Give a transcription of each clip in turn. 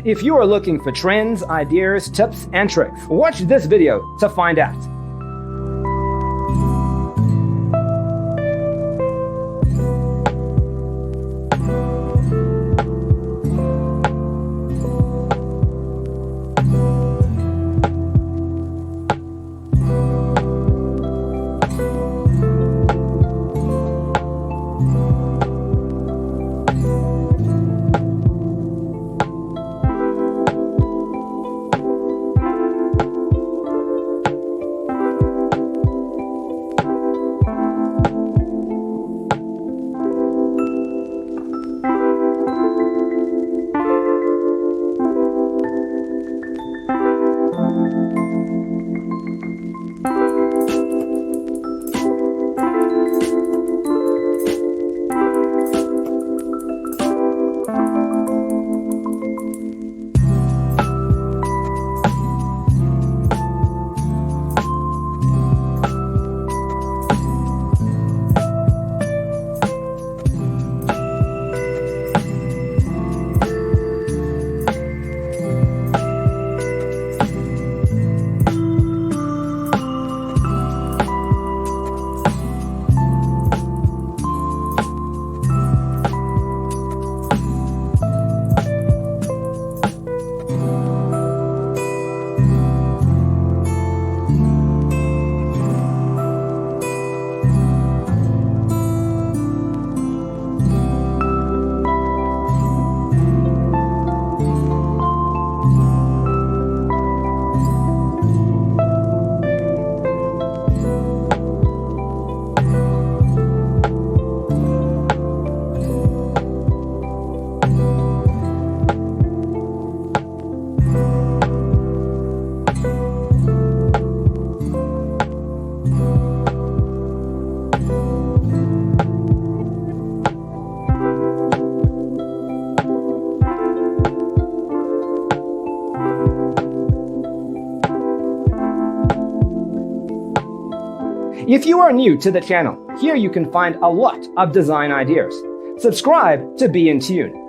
If you are looking for trends, ideas, tips, and tricks, watch this video to find out. If you are new to the channel, here you can find a lot of design ideas. Subscribe to be in tune.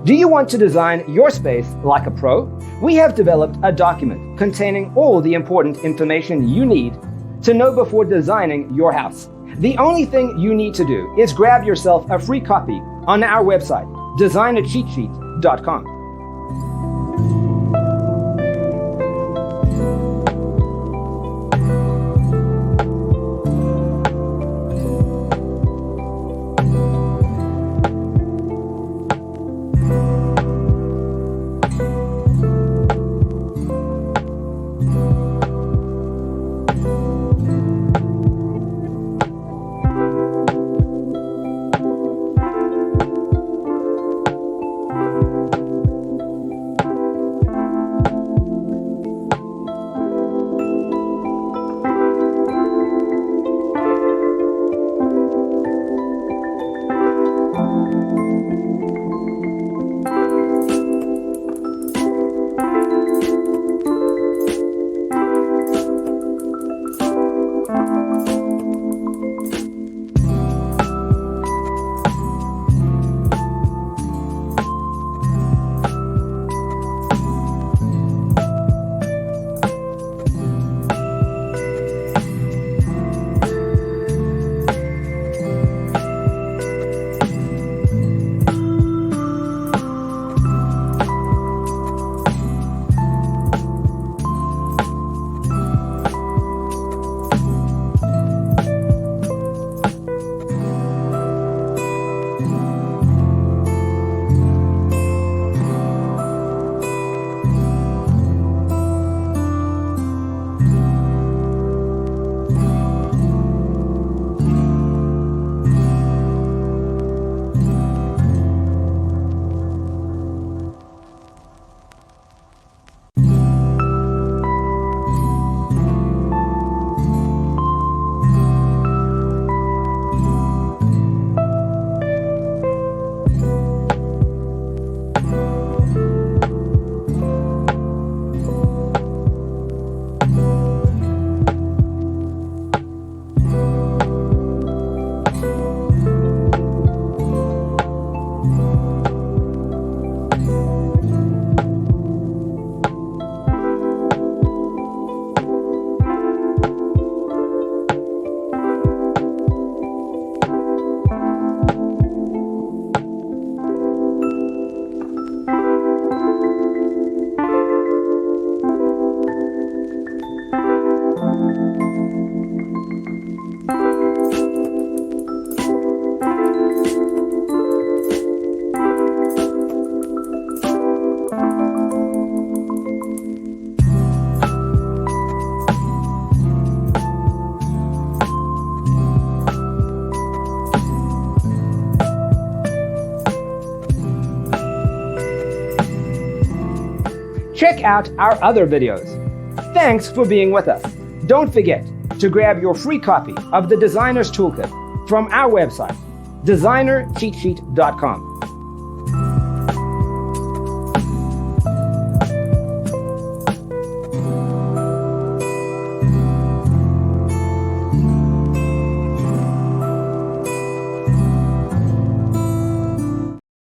Do you want to design your space like a pro? We have developed a document containing all the important information you need to know before designing your house. The only thing you need to do is grab yourself a free copy on our website, designercheatsheet.com. Check out our other videos. Thanks for being with us. Don't forget to grab your free copy of the Designer's Toolkit from our website, designercheatsheet.com.